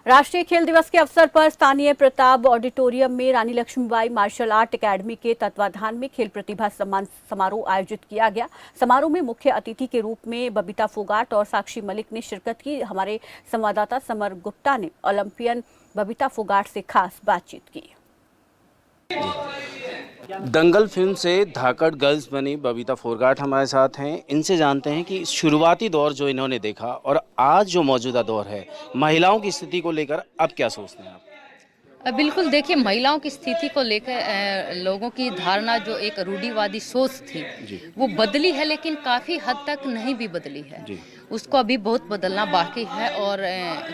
राष्ट्रीय खेल दिवस के अवसर पर स्थानीय प्रताप ऑडिटोरियम में रानी लक्ष्मीबाई मार्शल आर्ट एकेडमी के तत्वाधान में खेल प्रतिभा सम्मान समारोह आयोजित किया गया। समारोह में मुख्य अतिथि के रूप में बबीता फोगाट और साक्षी मलिक ने शिरकत की। हमारे संवाददाता समर गुप्ता ने ओलंपियन बबीता फोगाट से खास बातचीत की। दंगल फिल्म से धाकड़ गर्ल्स बनी बबीता फोगाट हमारे साथ हैं। इनसे जानते हैं कि शुरुआती दौर जो इन्होंने देखा और आज जो मौजूदा दौर है, महिलाओं की स्थिति को लेकर अब क्या सोचते हैं आप? बिल्कुल देखिए, महिलाओं की स्थिति को लेकर लोगों की धारणा जो एक रूढ़िवादी सोच थी वो बदली है, लेकिन काफ़ी हद तक नहीं भी बदली है। उसको अभी बहुत बदलना बाकी है और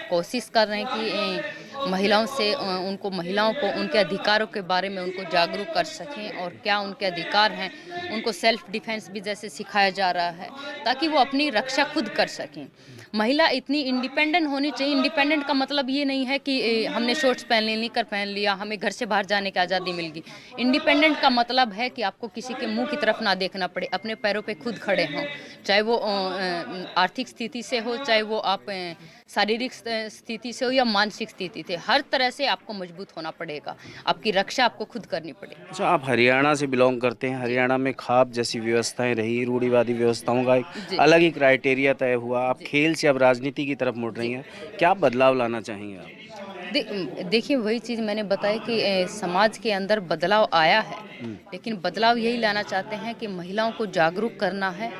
कोशिश कर रहे हैं कि महिलाओं को उनके अधिकारों के बारे में उनको जागरूक कर सकें और क्या उनके अधिकार हैं उनको सेल्फ डिफेंस भी जैसे सिखाया जा रहा है ताकि वो अपनी रक्षा खुद कर सकें। महिला इतनी इंडिपेंडेंट होनी चाहिए। इंडिपेंडेंट का मतलब ये नहीं है कि हमने शॉर्ट्स पहन ली, निकर पहन लिया, हमें घर से बाहर जाने की आज़ादी मिल गई। इंडिपेंडेंट का मतलब है कि आपको किसी के मुंह की तरफ ना देखना पड़े, अपने पैरों पे खुद खड़े हों, चाहे वो आर्थिक स्थिति से हो, चाहे वो आप शारीरिक स्थिति से हो या मानसिक स्थिति से। हर तरह से आपको मजबूत होना पड़ेगा, आपकी रक्षा आपको खुद करनी पड़ेगी। अच्छा, आप हरियाणा से बिलोंग करते हैं। हरियाणा में खाप जैसी व्यवस्थाएं रही, रूढ़िवादी व्यवस्थाओं का एक अलग ही क्राइटेरिया तय हुआ। आप खेल से अब राजनीति की तरफ मुड़ रही हैं, क्या बदलाव लाना चाहेंगे आप? देखिए, वही चीज़ मैंने बताई कि समाज के अंदर बदलाव आया है, लेकिन बदलाव यही लाना चाहते हैं कि महिलाओं को जागरूक करना है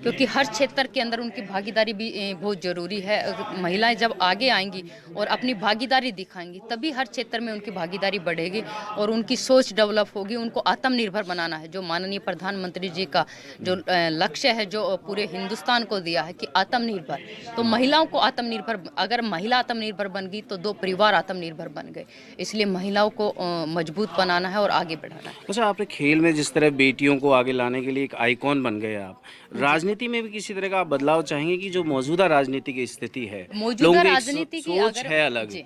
क्योंकि हर क्षेत्र के अंदर उनकी भागीदारी भी बहुत ज़रूरी है। महिलाएं जब आगे आएंगी और अपनी भागीदारी दिखाएंगी तभी हर क्षेत्र में उनकी भागीदारी बढ़ेगी और उनकी सोच डेवलप होगी। उनको आत्मनिर्भर बनाना है, जो माननीय प्रधानमंत्री जी का जो लक्ष्य है, जो पूरे हिंदुस्तान को दिया है कि आत्मनिर्भर, तो महिलाओं को आत्मनिर्भर, अगर महिला आत्मनिर्भर बन गई तो दो परिवार आत्मनिर्भर बन गए। इसलिए महिलाओं को मजबूत बनाना है और आगे बढ़ाना है। अच्छा, आपने खेल में जिस तरह बेटियों को आगे लाने के लिए एक आइकॉन बन गए आप, राजनीति में भी किसी तरह का आप बदलाव चाहेंगे कि जो मौजूदा राजनीति की स्थिति है, मौजूदा राजनीति की सोच है अलग?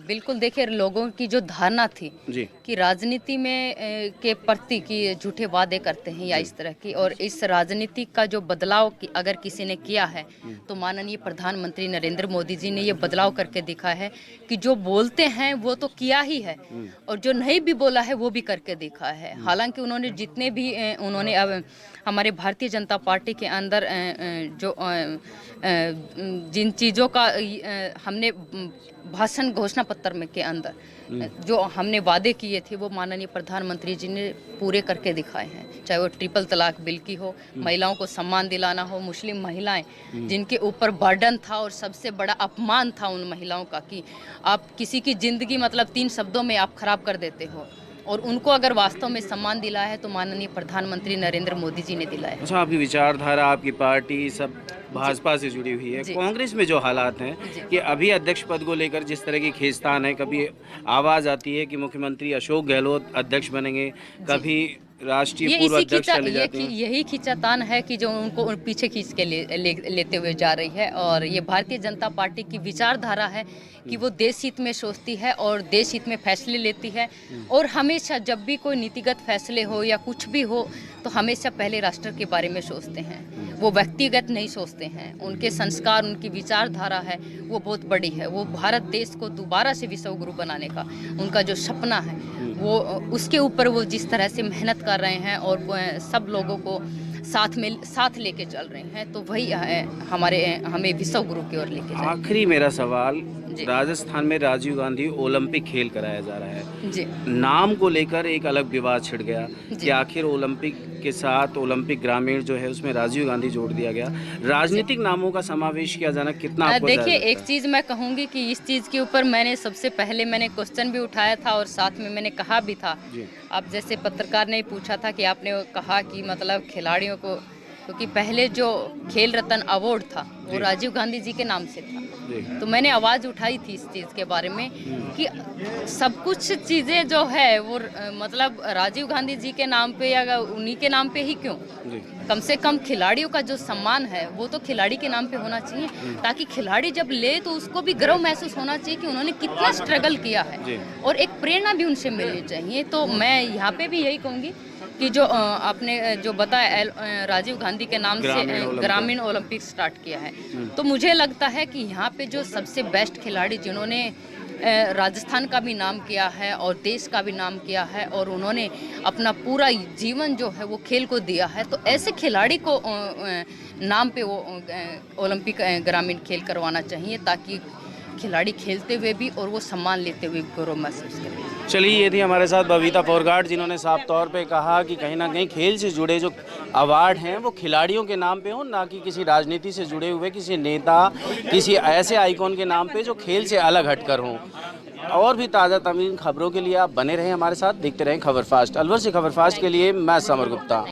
बिल्कुल देखिए, लोगों की जो धारणा थी कि राजनीति में के प्रति कि झूठे वादे करते हैं या इस तरह की, और इस राजनीति का जो बदलाव अगर किसी ने किया है तो माननीय प्रधानमंत्री नरेंद्र मोदी जी ने ये बदलाव करके दिखा है कि जो बोलते हैं वो तो किया ही है और जो नहीं भी बोला है वो भी करके दिखा है। हालांकि उन्होंने जितने भी उन्होंने अब हमारे भारतीय जनता पार्टी के अंदर जो जिन चीज़ों का हमने भाषण घोषणा पत्र में के अंदर जो हमने वादे किए थे वो माननीय प्रधानमंत्री जी ने पूरे करके दिखाए हैं। चाहे वो ट्रिपल तलाक बिल की हो, महिलाओं को सम्मान दिलाना हो, मुस्लिम महिलाएं जिनके ऊपर बर्डन था और सबसे बड़ा अपमान था उन महिलाओं का कि आप किसी की ज़िंदगी मतलब 3 शब्दों में आप खराब कर देते हो, और उनको अगर वास्तव में सम्मान दिलाया है तो माननीय प्रधानमंत्री नरेंद्र मोदी जी ने दिलाया। अच्छा, आपकी विचारधारा, आपकी पार्टी सब भाजपा से जुड़ी हुई है। कांग्रेस में जो हालात हैं कि अभी अध्यक्ष पद को लेकर जिस तरह की खींचतान है, कभी आवाज़ आती है कि मुख्यमंत्री अशोक गहलोत अध्यक्ष बनेंगे, कभी राष्ट्रीय पूर्व अध्यक्ष चले जाते हैं। यही खींचातान है कि जो उनको पीछे खींच के लेते हुए जा रही है, और ये भारतीय जनता पार्टी की विचारधारा है कि वो देश हित में सोचती है और देश हित में फैसले लेती है, और हमेशा जब भी कोई नीतिगत फैसले हो या कुछ भी हो तो हमेशा पहले राष्ट्र के बारे में सोचते हैं, वो व्यक्तिगत नहीं सोचते हैं। उनके संस्कार, उनकी विचारधारा है वो बहुत बड़ी है। वो भारत देश को दोबारा से विश्व गुरु बनाने का उनका जो सपना है वो उसके ऊपर वो जिस तरह से मेहनत कर रहे हैं और सब लोगों को साथ लेके चल रहे हैं, तो वही हमें विश्व गुरु की ओर लेके जाए। आखिरी मेरा सवाल, राजस्थान में राजीव गांधी ओलंपिक खेल कराया जा रहा है जी, नाम को लेकर एक अलग विवाद छिड़ गया कि आखिर ओलंपिक के साथ ओलंपिक ग्रामीण जो है उसमें राजीव गांधी जोड़ दिया गया। राजनीतिक नामों का समावेश किया जाना कितना आपको देखिए, एक चीज़ मैं कहूँगी कि इस चीज़ के ऊपर सबसे पहले मैंने क्वेश्चन भी उठाया था और साथ में मैंने कहा भी था। अब जैसे पत्रकार ने पूछा था कि आपने कहा कि मतलब खिलाड़ियों को, क्योंकि पहले जो खेल रत्न अवार्ड था वो राजीव गांधी जी के नाम से था, तो मैंने आवाज़ उठाई थी इस चीज़ के बारे में कि सब कुछ चीज़ें जो है वो मतलब राजीव गांधी जी के नाम पे या उन्हीं के नाम पे ही क्यों, कम से कम खिलाड़ियों का जो सम्मान है वो तो खिलाड़ी के नाम पे होना चाहिए, ताकि खिलाड़ी जब ले तो उसको भी गर्व महसूस होना चाहिए कि उन्होंने कितना स्ट्रगल किया है और एक प्रेरणा भी उनसे मिलनी चाहिए। तो मैं यहाँ पे भी यही कहूँगी कि जो आपने जो बताया राजीव गांधी के नाम से ग्रामीण ओलंपिक स्टार्ट किया है, तो मुझे लगता है कि यहाँ पे जो सबसे बेस्ट खिलाड़ी जिन्होंने राजस्थान का भी नाम किया है और देश का भी नाम किया है और उन्होंने अपना पूरा जीवन जो है वो खेल को दिया है, तो ऐसे खिलाड़ी को नाम पे वो ओलंपिक ग्रामीण खेल करवाना चाहिए, ताकि खिलाड़ी खेलते हुए भी और वो सम्मान लेते हुए गौरव महसूस करें। चलिए, ये थी हमारे साथ बबीता फोरगाट, जिन्होंने साफ तौर पे कहा कि कहीं ना कहीं खेल से जुड़े जो अवार्ड हैं वो खिलाड़ियों के नाम पे हो, ना कि किसी राजनीति से जुड़े हुए किसी नेता, किसी ऐसे आइकॉन के नाम पे जो खेल से अलग हटकर हों। और भी ताज़ा तरीन खबरों के लिए आप बने रहें हमारे साथ, देखते रहें खबर फास्ट। अलवर से खबर फास्ट के लिए मैं समर गुप्ता।